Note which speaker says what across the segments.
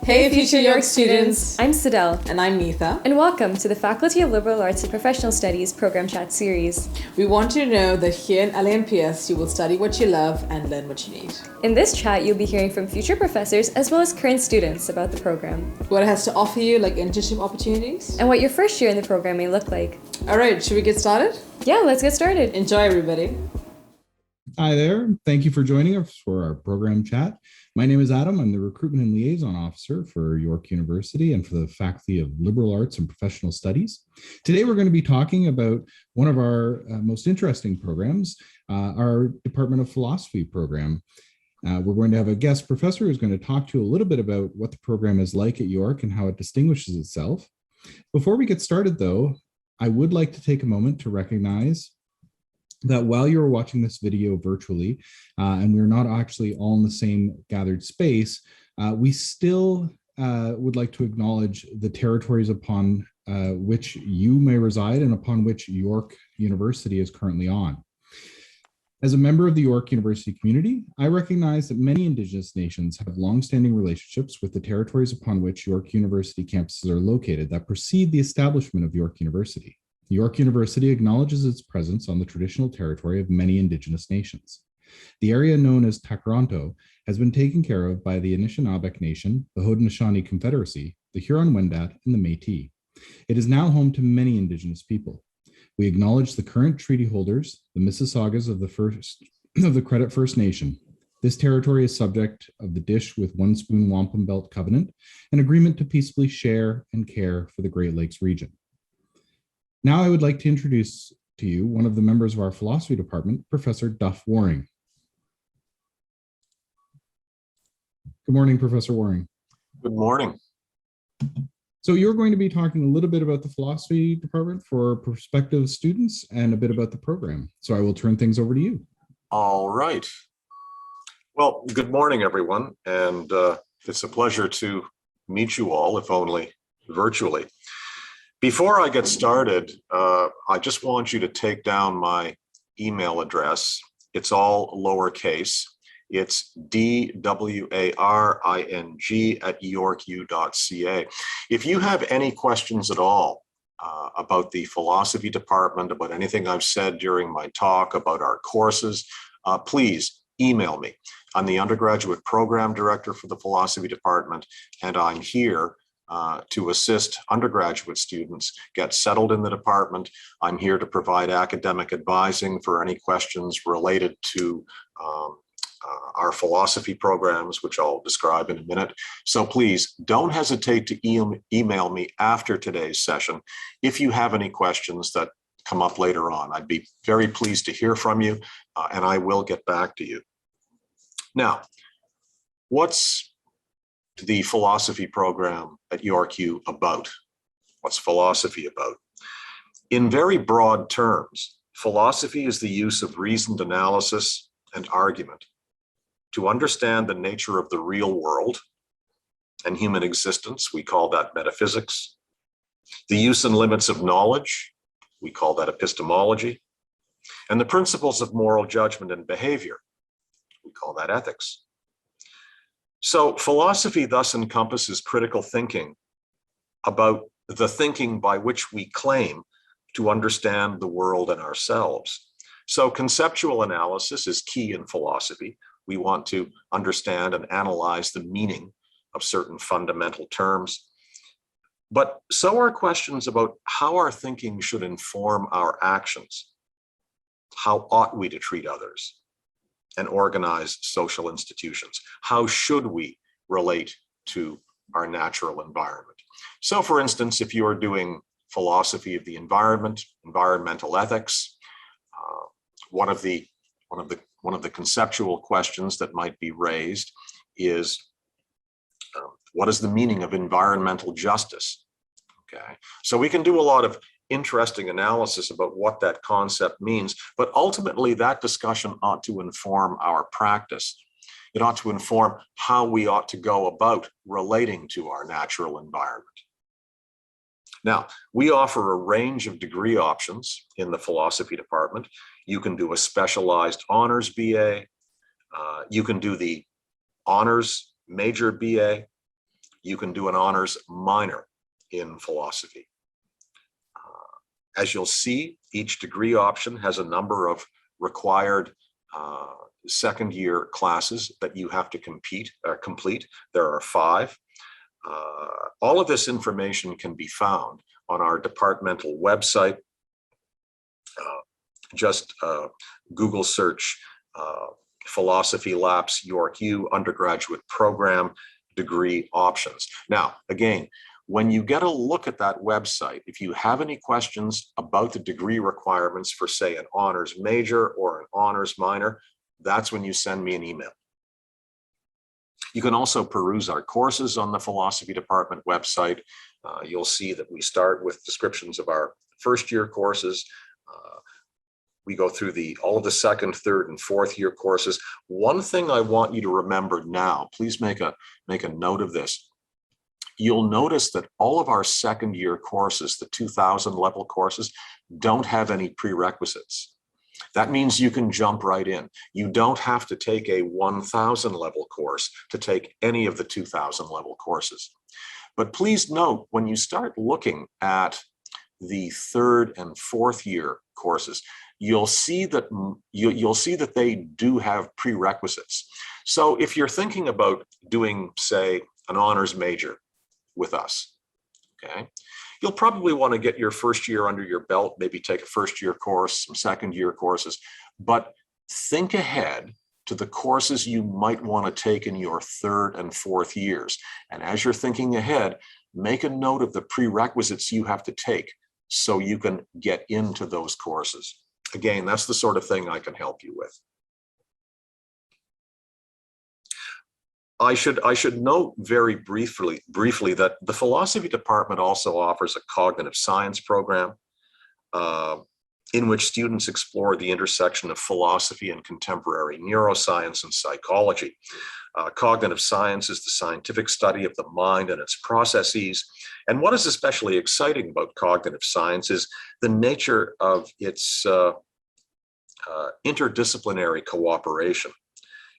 Speaker 1: Hey future York students!
Speaker 2: I'm Sidel.
Speaker 1: And I'm Neetha.
Speaker 2: And welcome to the Faculty of Liberal Arts and Professional Studies Program Chat Series.
Speaker 1: We want you to know that here in LA&PS, you will study what you love and learn what you need.
Speaker 2: In this chat, you'll be hearing from future professors as well as current students about the program.
Speaker 1: What it has to offer you, like internship opportunities.
Speaker 2: And what your first year in the program may look like.
Speaker 1: Alright, should we get started?
Speaker 2: Yeah, let's get started.
Speaker 1: Enjoy, everybody.
Speaker 3: Hi there. Thank you for joining us for our program chat. My name is Adam. I'm the Recruitment and Liaison Officer for York University and for the Faculty of Liberal Arts and Professional Studies. Today, we're going to be talking about one of our most interesting programs, our Department of Philosophy program. We're going to have a guest professor who's going to talk to you a little bit about what the program is like at York and how it distinguishes itself. Before we get started, though, I would like to take a moment to recognize that while you're watching this video virtually, and we're not actually all in the same gathered space, we still would like to acknowledge the territories upon which you may reside and upon which York University is currently on. As a member of the York University community, I recognize that many Indigenous nations have longstanding relationships with the territories upon which York University campuses are located that precede the establishment of York University. York University acknowledges its presence on the traditional territory of many Indigenous nations. The area known as Takaranto has been taken care of by the Anishinaabeg Nation, the Haudenosaunee Confederacy, the Huron-Wendat, and the Métis. It is now home to many Indigenous people. We acknowledge the current treaty holders, the Mississaugas of the Credit First Nation. This territory is subject of the Dish with One Spoon Wampum Belt Covenant, an agreement to peacefully share and care for the Great Lakes region. Now I would like to introduce to you one of the members of our philosophy department, Professor Duff Waring. Good morning, Professor Waring.
Speaker 4: Good morning.
Speaker 3: So you're going to be talking a little bit about the philosophy department for prospective students and a bit about the program. So I will turn things over to you.
Speaker 4: All right. Well, good morning, everyone. And it's a pleasure to meet you all, if only virtually. Before I get started, I just want you to take down my email address. It's all lowercase. It's dwaring@yorku.ca. If you have any questions at all about the philosophy department, about anything I've said during my talk, about our courses, please email me. I'm the undergraduate program director for the philosophy department, and I'm here to assist undergraduate students get settled in the department. I'm here to provide academic advising for any questions related to our philosophy programs, which I'll describe in a minute. So please don't hesitate to email me after today's session if you have any questions that come up later on. I'd be very pleased to hear from you, and I will get back to you. Now, what's the philosophy program at YorkU about? What's philosophy about? In very broad terms, philosophy is the use of reasoned analysis and argument to understand the nature of the real world and human existence. We call that metaphysics. The use and limits of knowledge, we call that epistemology. And the principles of moral judgment and behavior, we call that ethics. So philosophy thus encompasses critical thinking about the thinking by which we claim to understand the world and ourselves. So conceptual analysis is key in philosophy. We want to understand and analyze the meaning of certain fundamental terms. But so are questions about how our thinking should inform our actions. How ought we to treat others and organize social institutions? How should we relate to our natural environment? So for instance, if you're doing philosophy of the environment, environmental ethics, one of the conceptual questions that might be raised is, what is the meaning of environmental justice? Okay, so we can do a lot of interesting analysis about what that concept means, but ultimately that discussion ought to inform our practice. It ought to inform how we ought to go about relating to our natural environment. Now, we offer a range of degree options in the philosophy department. You can do a specialized honors BA. You can do the honors major BA. you can do an honors minor in philosophy. As you'll see, each degree option has a number of required second year classes that you have to complete. There are 5. All of this information can be found on our departmental website. Just Google search Philosophy LAPS York U undergraduate program degree options. Now, again, when you get a look at that website, if you have any questions about the degree requirements for, say, an honors major or an honors minor, that's when you send me an email. You can also peruse our courses on the philosophy department website. You'll see that we start with descriptions of our first year courses. We go through all of the second, third, and fourth year courses. One thing I want you to remember now, please make a note of this. You'll notice that all of our second year courses, the 2000 level courses, don't have any prerequisites. That means you can jump right in. You don't have to take a 1000 level course to take any of the 2000 level courses. But please note, when you start looking at the third and fourth year courses, you'll see that they do have prerequisites. So if you're thinking about doing, say, an honors major with us, okay, you'll probably want to get your first year under your belt, maybe take a first year course, some second year courses, but think ahead to the courses you might want to take in your third and fourth years. And as you're thinking ahead, make a note of the prerequisites you have to take so you can get into those courses. Again, that's the sort of thing I can help you with. I should note very briefly that the philosophy department also offers a cognitive science program in which students explore the intersection of philosophy and contemporary neuroscience and psychology. Cognitive science is the scientific study of the mind and its processes. And what is especially exciting about cognitive science is the nature of its interdisciplinary cooperation,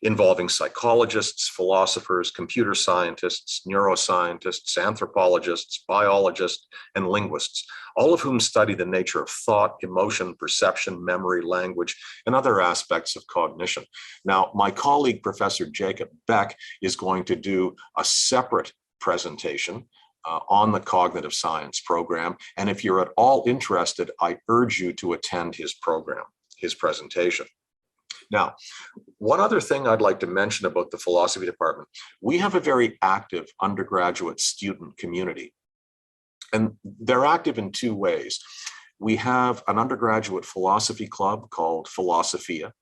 Speaker 4: involving psychologists, philosophers, computer scientists, neuroscientists, anthropologists, biologists, and linguists, all of whom study the nature of thought, emotion, perception, memory, language, and other aspects of cognition. Now, my colleague, Professor Jacob Beck, is going to do a separate presentation on the cognitive science program. And if you're at all interested, I urge you to attend his program, his presentation. Now, one other thing I'd like to mention about the philosophy department, we have a very active undergraduate student community, and they're active in 2 ways. We have an undergraduate philosophy club called Philosophia,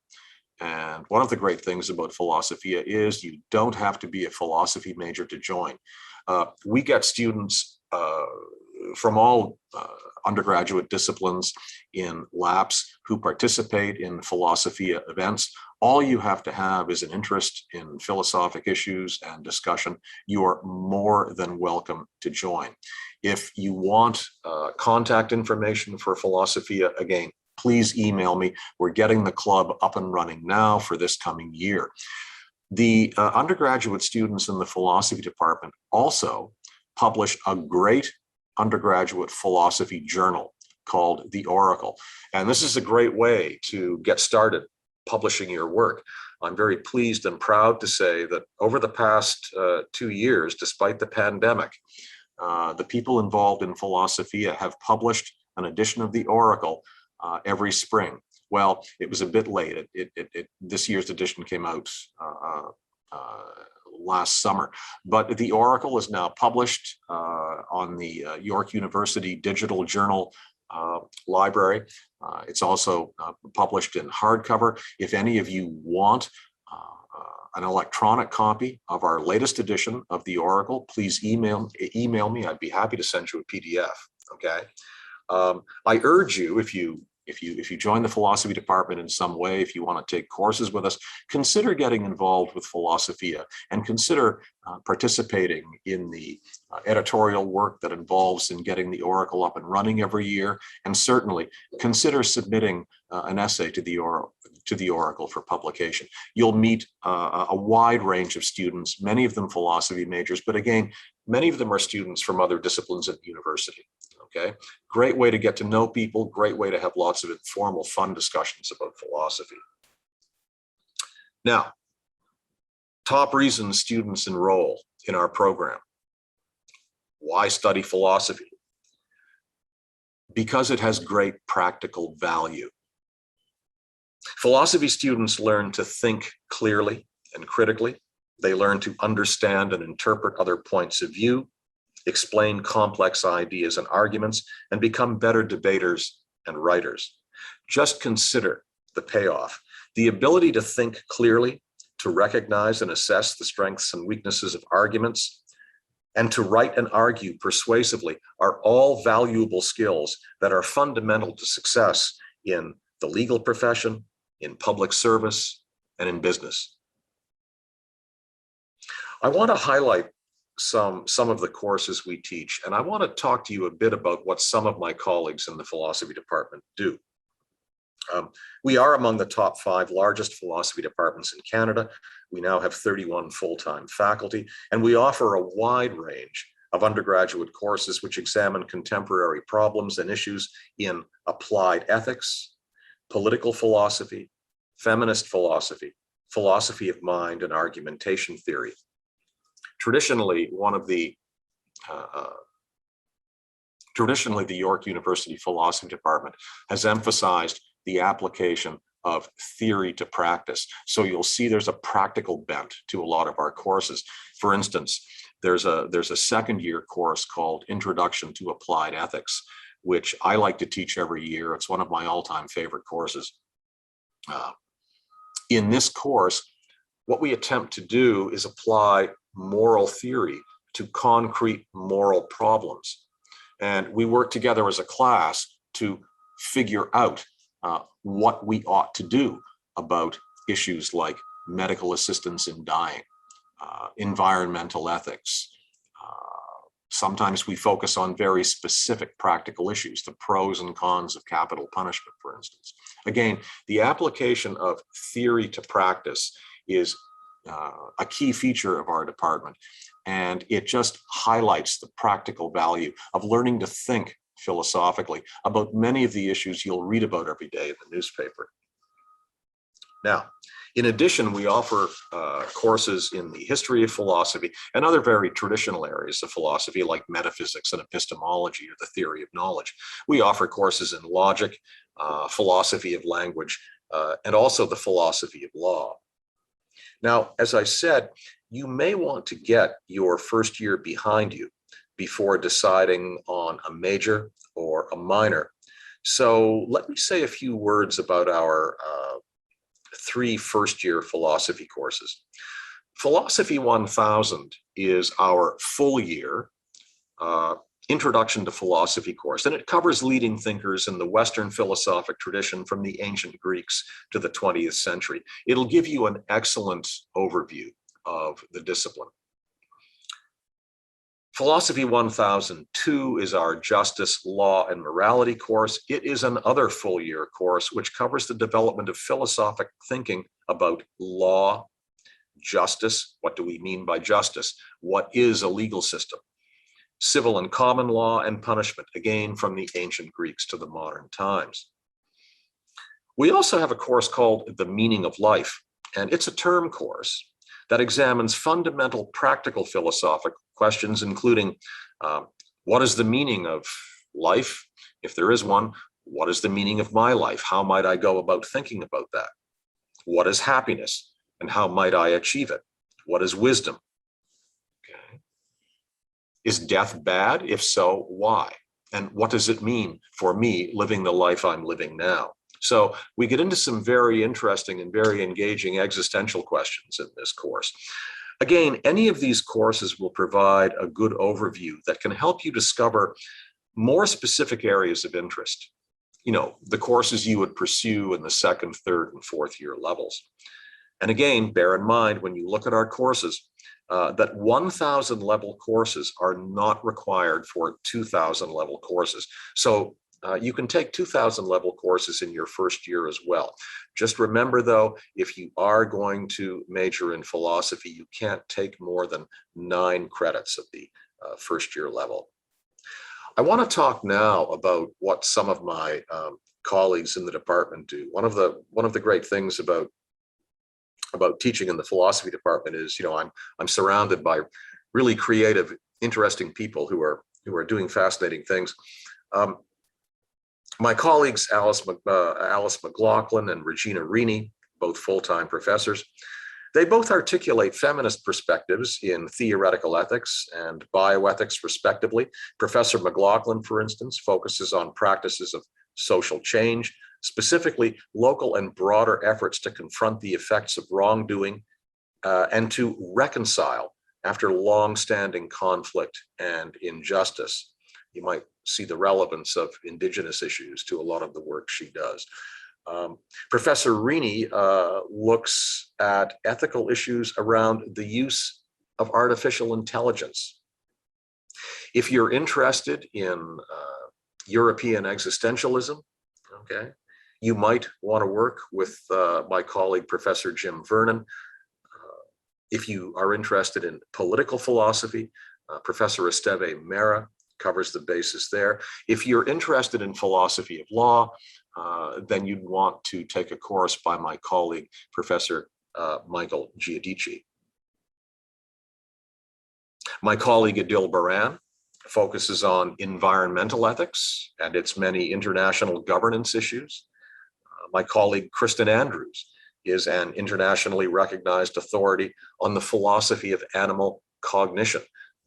Speaker 4: and one of the great things about Philosophia is you don't have to be a philosophy major to join. We get students from all undergraduate disciplines in LAPS who participate in Philosophia events. All you have to have is an interest in philosophic issues and discussion. You are more than welcome to join. If you want contact information for Philosophia, again, please email me. We're getting the club up and running now for this coming year. The undergraduate students in the philosophy department also publish a great undergraduate philosophy journal called The Oracle. And this is a great way to get started publishing your work. I'm very pleased and proud to say that over the past 2 years, despite the pandemic, the people involved in Philosophia have published an edition of The Oracle every spring. Well, it was a bit late. This year's edition came out last summer, but The Oracle is now published on the York University Digital Journal library. It's also published in hardcover. If any of you want an electronic copy of our latest edition of The Oracle, please email me. I'd be happy to send you a PDF. Okay. I urge you, if you join the philosophy department in some way, if you want to take courses with us, consider getting involved with Philosophia and consider participating in the editorial work that involves in getting the Oracle up and running every year. And certainly consider submitting an essay to the Oracle for publication. You'll meet a wide range of students, many of them philosophy majors, but again, Many of them are students from other disciplines at the university. Okay, great way to get to know people, great way to have lots of informal, fun discussions about philosophy. Now, top reasons students enroll in our program. Why study philosophy? Because it has great practical value. Philosophy students learn to think clearly and critically. They learn to understand and interpret other points of view, explain complex ideas and arguments, and become better debaters and writers. Just consider the payoff. The ability to think clearly, to recognize and assess the strengths and weaknesses of arguments, and to write and argue persuasively are all valuable skills that are fundamental to success in the legal profession, in public service, and in business. I want to highlight some of the courses we teach, and I want to talk to you a bit about what some of my colleagues in the philosophy department do. We are among the top 5 largest philosophy departments in Canada. We now have 31 full-time faculty, and we offer a wide range of undergraduate courses which examine contemporary problems and issues in applied ethics, political philosophy, feminist philosophy, philosophy of mind, and argumentation theory. Traditionally, the York University Philosophy Department has emphasized the application of theory to practice. So you'll see there's a practical bent to a lot of our courses. For instance, there's a second-year course called Introduction to Applied Ethics, which I like to teach every year. It's one of my all-time favorite courses. In this course, what we attempt to do is apply moral theory to concrete moral problems. And we work together as a class to figure out what we ought to do about issues like medical assistance in dying, environmental ethics. Sometimes we focus on very specific practical issues, the pros and cons of capital punishment, for instance. Again, the application of theory to practice is a key feature of our department, and it just highlights the practical value of learning to think philosophically about many of the issues you'll read about every day in the newspaper. Now, in addition, we offer courses in the history of philosophy and other very traditional areas of philosophy like metaphysics and epistemology or the theory of knowledge. We offer courses in logic, philosophy of language, and also the philosophy of law. Now, as I said, you may want to get your first year behind you before deciding on a major or a minor. So let me say a few words about our 3 first-year philosophy courses. Philosophy 1000 is our full-year Introduction to Philosophy course, and it covers leading thinkers in the Western philosophic tradition from the ancient Greeks to the 20th century. It'll give you an excellent overview of the discipline. Philosophy 1002 is our Justice, Law, and Morality course. It is another full-year course which covers the development of philosophic thinking about law, justice. What do we mean by justice? What is a legal system? Civil and common law and punishment, again from the ancient Greeks to the modern times. We also have a course called The Meaning of Life, and it's a term course that examines fundamental practical philosophic questions, including what is the meaning of life? If there is one, what is the meaning of my life? How might I go about thinking about that? What is happiness and how might I achieve it? What is wisdom? Okay. Is death bad? If so, why? And what does it mean for me living the life I'm living now? So we get into some very interesting and very engaging existential questions in this course. Again, any of these courses will provide a good overview that can help you discover more specific areas of interest. You know, the courses you would pursue in the second, third, and fourth year levels. And again, bear in mind when you look at our courses, that 1,000 level courses are not required for 2,000 level courses. So you can take 2,000 level courses in your first year as well. Just remember though, if you are going to major in philosophy, you can't take more than 9 credits of the first year level. I want to talk now about what some of my colleagues in the department do. One of the great things about teaching in the philosophy department is, I'm surrounded by really creative, interesting people who are doing fascinating things. My colleagues, Alice McLaughlin and Regina Rini, both full-time professors, they both articulate feminist perspectives in theoretical ethics and bioethics, respectively. Professor McLaughlin, for instance, focuses on practices of social change, specifically local and broader efforts to confront the effects of wrongdoing and to reconcile after long-standing conflict and injustice. You might see the relevance of Indigenous issues to a lot of the work she does. Professor Rini looks at ethical issues around the use of artificial intelligence. If you're interested in European existentialism, okay, you might want to work with my colleague, Professor Jim Vernon. If you are interested in political philosophy, Professor Esteve Mera covers the basis there. If you're interested in philosophy of law, then you'd want to take a course by my colleague, Professor Michael Giudici. My colleague Adil Baran focuses on environmental ethics and its many international governance issues. My colleague Kristen Andrews is an internationally recognized authority on the philosophy of animal cognition.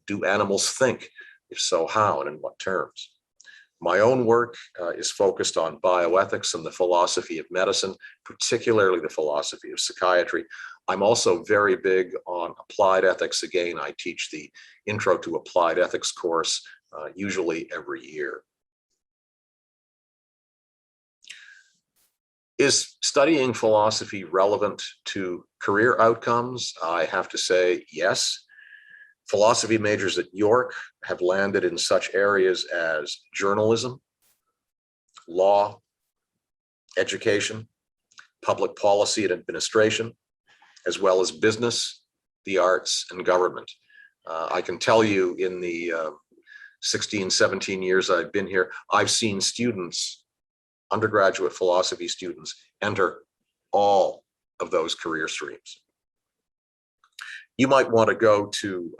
Speaker 4: Do animals think? If so, how and in what terms? My own work is focused on bioethics and the philosophy of medicine, particularly the philosophy of psychiatry. I'm also very big on applied ethics. Again, I teach the Intro to Applied Ethics course, usually every year. Is studying philosophy relevant to career outcomes? I have to say yes. Philosophy majors at York have landed in such areas as journalism, law, education, public policy and administration, as well as business, the arts, and government. I can tell you in the 16, 17 years I've been here, I've seen students, undergraduate philosophy students, enter all of those career streams. You might want to go to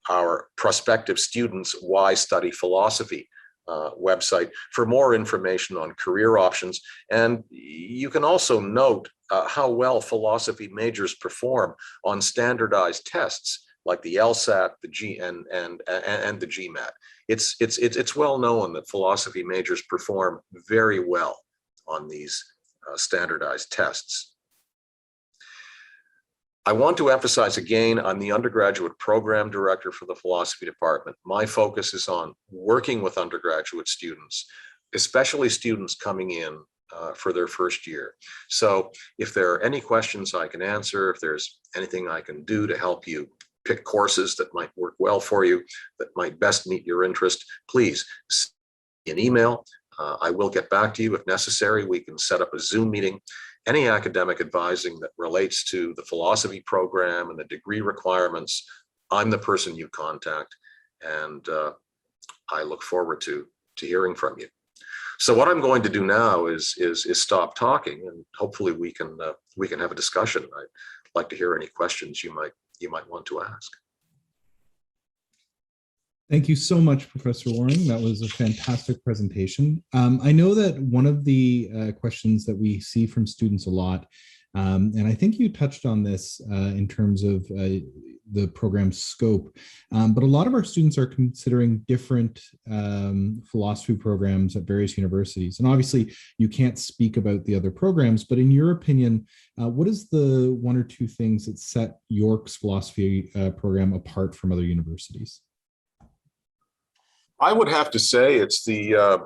Speaker 4: our prospective students Why Study Philosophy website for more information on career options. And you can also note how well philosophy majors perform on standardized tests like the LSAT, the and the GMAT. It's well known that philosophy majors perform very well on these standardized tests. I want to emphasize again, I'm the undergraduate program director for the philosophy department. My focus is on working with undergraduate students, especially students coming in for their first year. So if there are any questions I can answer, if there's anything I can do to help you pick courses that might work well for you, that might best meet your interest, please send me an email. I will get back to you if necessary. We can set up a Zoom meeting. Any academic advising that relates to the philosophy program and the degree requirements, I'm the person you contact, and I look forward to hearing from you. So what I'm going to do now is stop talking, and hopefully we can have a discussion. I'd like to hear any questions you might want to ask.
Speaker 3: Thank you so much, Professor Waring. That was a fantastic presentation. I know that one of the questions that we see from students a lot, and I think you touched on this in terms of the program's scope, but a lot of our students are considering different philosophy programs at various universities. And obviously, you can't speak about the other programs, but in your opinion, what is the one or two things that set York's philosophy program apart from other universities?
Speaker 4: I would have to say it's the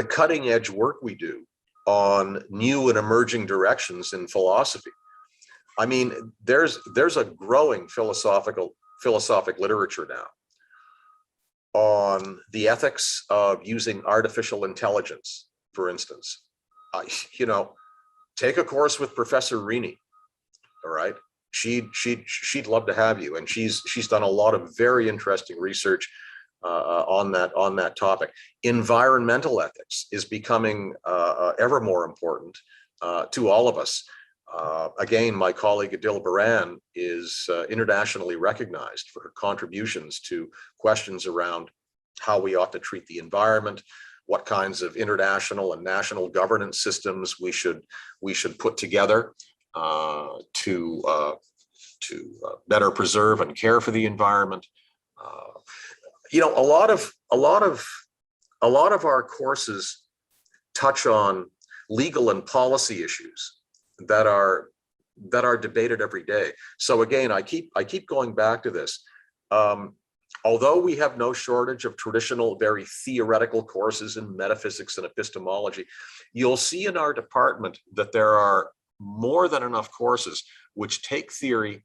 Speaker 4: cutting edge work we do on new and emerging directions in philosophy. I mean, there's a growing philosophic literature now on the ethics of using artificial intelligence, for instance. Take a course with Professor Rini, all right? she'd love to have you. And she's done a lot of very interesting research on that topic. Environmental ethics is becoming ever more important to all of us. Again, my colleague Adil Baran is internationally recognized for her contributions to questions around how we ought to treat the environment, what kinds of international and national governance systems we should put together to better preserve and care for the environment. You know, a lot of our courses touch on legal and policy issues that are debated every day. So again, I keep going back to this. Although we have no shortage of traditional, very theoretical courses in metaphysics and epistemology, you'll see in our department that there are more than enough courses which take theory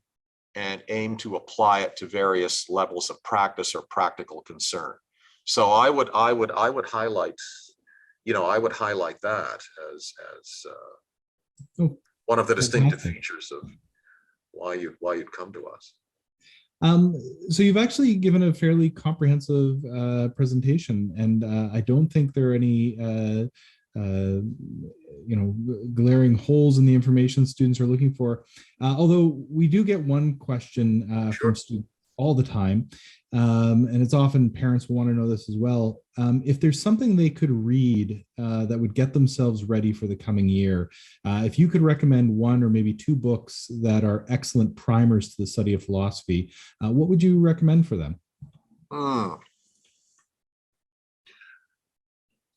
Speaker 4: and aim to apply it to various levels of practice or practical concern. So I would highlight, you know, I would highlight that as one of the distinctive features of why you'd come to us.
Speaker 3: So you've actually given a fairly comprehensive presentation, and I don't think there are any you know, glaring holes in the information students are looking for. Although we do get one question
Speaker 4: Sure.
Speaker 3: from students all the time, and it's often parents will want to know this as well. If there's something they could read that would get themselves ready for the coming year, if you could recommend one or maybe two books that are excellent primers to the study of philosophy, what would you recommend for them?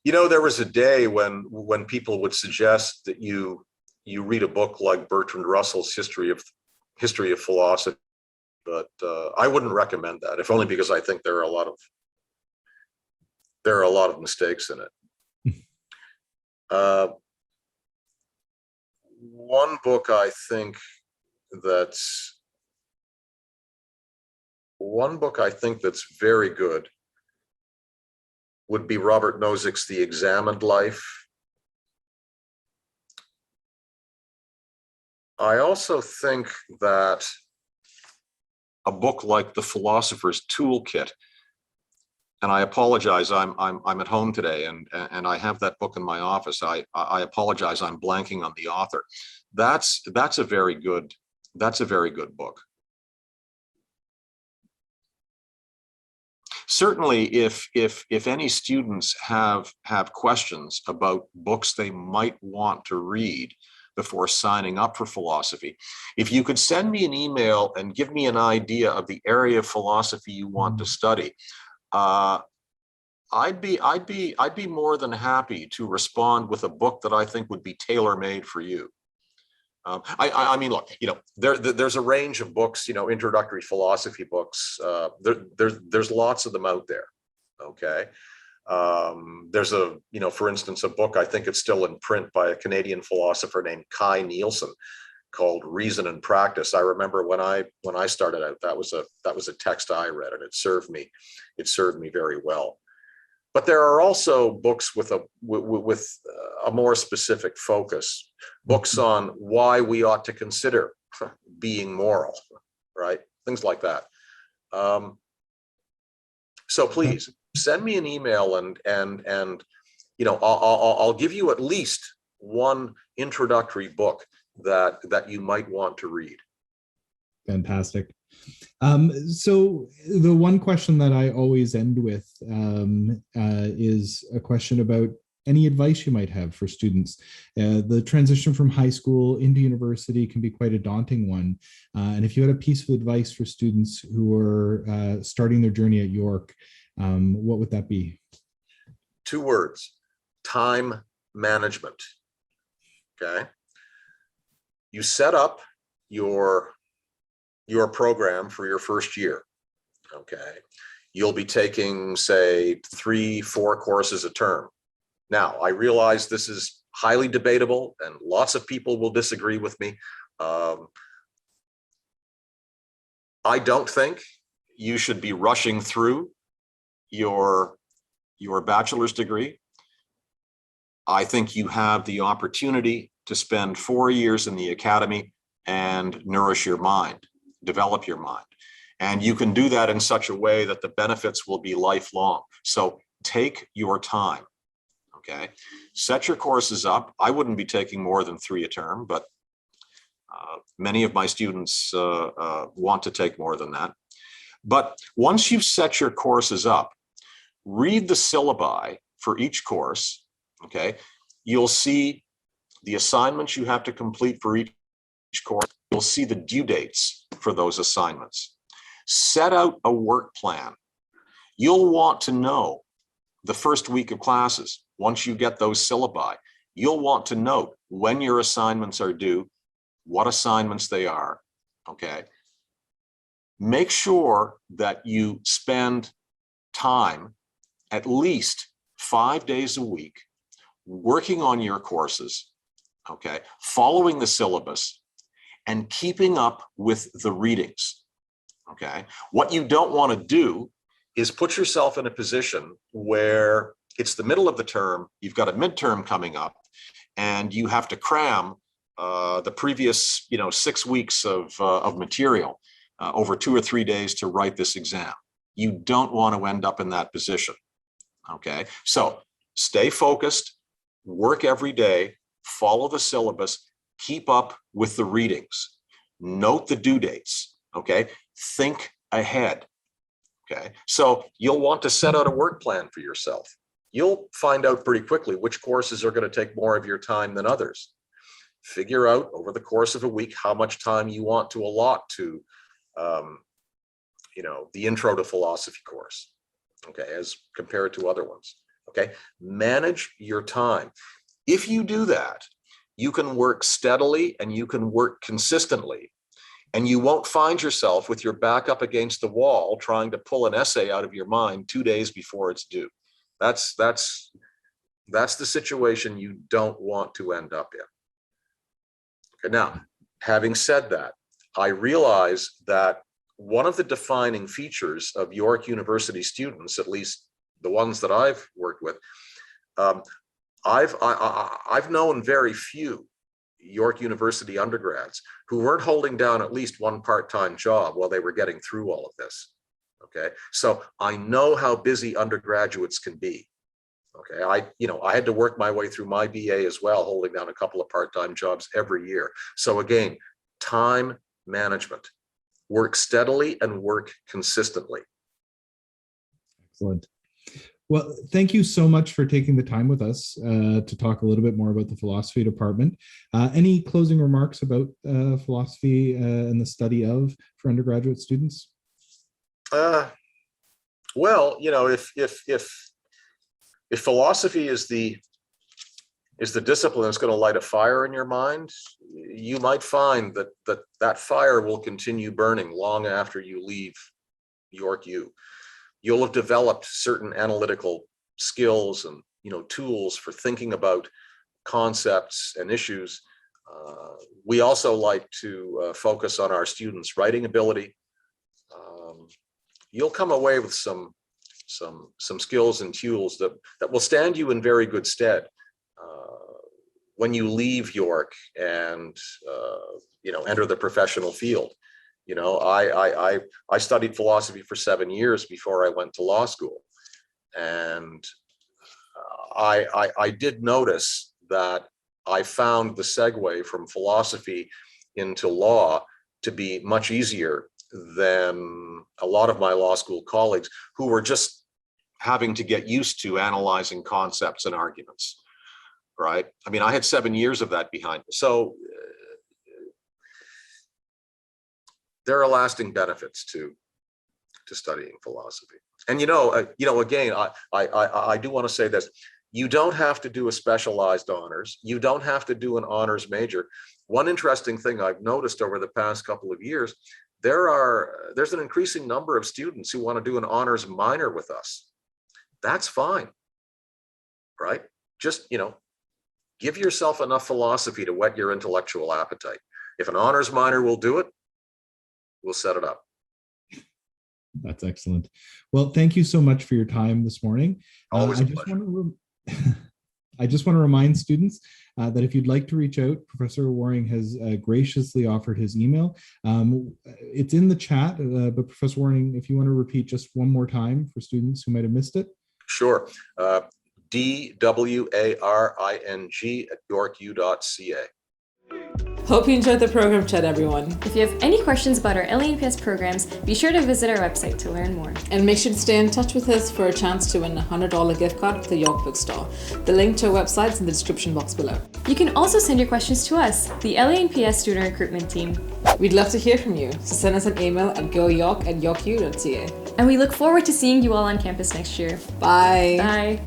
Speaker 4: You know, there was a day when people would suggest that you read a book like Bertrand Russell's History of Philosophy, but I wouldn't recommend that, if only because I think there are a lot of mistakes in it. One book I think that's very good would be Robert Nozick's The Examined Life. I also think that a book like The Philosopher's Toolkit, and I apologize, I'm at home today and I have that book in my office. I apologize, I'm blanking on the author. That's a very good book. Certainly, if any students have questions about books they might want to read before signing up for philosophy, if you could send me an email and give me an idea of the area of philosophy you want to study, I'd be more than happy to respond with a book that I think would be tailor-made for you. I mean, look, you know, there's a range of books, you know, introductory philosophy books. There's lots of them out there. Okay. There's you know, for instance, a book, I think it's still in print, by a Canadian philosopher named Kai Nielsen, called Reason and Practice. I remember when I started out, that was a text I read, and it served me very well. But there are also books with a more specific focus, books on why we ought to consider being moral, right? Things like that. So please send me an email and you know, I'll give you at least one introductory book that you might want to read.
Speaker 3: Fantastic. So the one question that I always end with is a question about any advice you might have for students. The transition from high school into university can be quite a daunting one. And if you had a piece of advice for students who are starting their journey at York, what would that be?
Speaker 4: 2 words: time management. Okay. You set up your program for your first year. Okay. You'll be taking, say, 3-4 courses a term. Now, I realize this is highly debatable and lots of people will disagree with me. I don't think you should be rushing through your bachelor's degree. I think you have the opportunity to spend 4 years in the academy and nourish your mind, develop your mind. And you can do that in such a way that the benefits will be lifelong. So take your time, okay? Set your courses up. I wouldn't be taking more than 3 a term, but many of my students want to take more than that. But once you've set your courses up, read the syllabi for each course, okay? You'll see the assignments you have to complete for each course. You'll see the due dates for those assignments. Set out a work plan. You'll want to know the first week of classes. Once you get those syllabi, you'll want to note when your assignments are due, what assignments they are, okay? Make sure that you spend time, at least 5 days a week, working on your courses, okay, following the syllabus and keeping up with the readings, okay? What you don't want to do is put yourself in a position where it's the middle of the term, you've got a midterm coming up, and you have to cram the previous 6 weeks of material over 2 or 3 days to write this exam. You don't want to end up in that position, okay? So stay focused, work every day, follow the syllabus, keep up with the readings, note the due dates, okay? Think ahead, okay? So you'll want to set out a work plan for yourself. You'll find out pretty quickly which courses are going to take more of your time than others. Figure out over the course of a week how much time you want to allot to the intro to philosophy course, okay, as compared to other ones, okay? Manage your time. If you do that, you can work steadily and you can work consistently, and you won't find yourself with your back up against the wall trying to pull an essay out of your mind 2 days before it's due. That's the situation you don't want to end up in. Okay, now, having said that, I realize that one of the defining features of York University students, at least the ones that I've worked with, I've known very few York University undergrads who weren't holding down at least one part-time job while they were getting through all of this. Okay, so I know how busy undergraduates can be. Okay, I had to work my way through my BA as well, holding down a couple of part-time jobs every year. So again, time management. Work steadily and work consistently.
Speaker 3: Excellent. Well, thank you so much for taking the time with us to talk a little bit more about the philosophy department. Any closing remarks about philosophy and the study of for undergraduate students?
Speaker 4: Well, if philosophy is the discipline that's going to light a fire in your mind, you might find that fire will continue burning long after you leave York U. You'll have developed certain analytical skills and tools for thinking about concepts and issues. We also like to focus on our students' writing ability. You'll come away with some skills and tools that will stand you in very good stead when you leave York and enter the professional field. I studied philosophy for 7 years before I went to law school, and I did notice that I found the segue from philosophy into law to be much easier than a lot of my law school colleagues who were just having to get used to analyzing concepts and arguments, right? I mean, I had 7 years of that behind me. So there are lasting benefits to studying philosophy. And again, I do want to say this: you don't have to do a specialized honors. You don't have to do an honors major. One interesting thing I've noticed over the past couple of years, there's an increasing number of students who want to do an honors minor with us. That's fine, right? Just, give yourself enough philosophy to whet your intellectual appetite. If an honors minor will do it, we'll set it up.
Speaker 3: That's excellent. Well, thank you so much for your time this morning.
Speaker 4: Always
Speaker 3: I
Speaker 4: a
Speaker 3: just
Speaker 4: pleasure.
Speaker 3: want to I just want to remind students that if you'd like to reach out, Professor Waring has graciously offered his email. It's in the chat, but Professor Waring, if you want to repeat just one more time for students who might have missed it.
Speaker 4: Sure. DWARING@yorku.ca.
Speaker 1: Hope you enjoyed the program chat, everyone.
Speaker 2: If you have any questions about our LA&PS programs, be sure to visit our website to learn more.
Speaker 1: And make sure to stay in touch with us for a chance to win a $100 gift card to the York Bookstore. The link to our website is in the description box below.
Speaker 2: You can also send your questions to us, the LA&PS student recruitment team.
Speaker 1: We'd love to hear from you, so send us an email at goyork@yorku.ca.
Speaker 2: And we look forward to seeing you all on campus next year.
Speaker 1: Bye.
Speaker 2: Bye.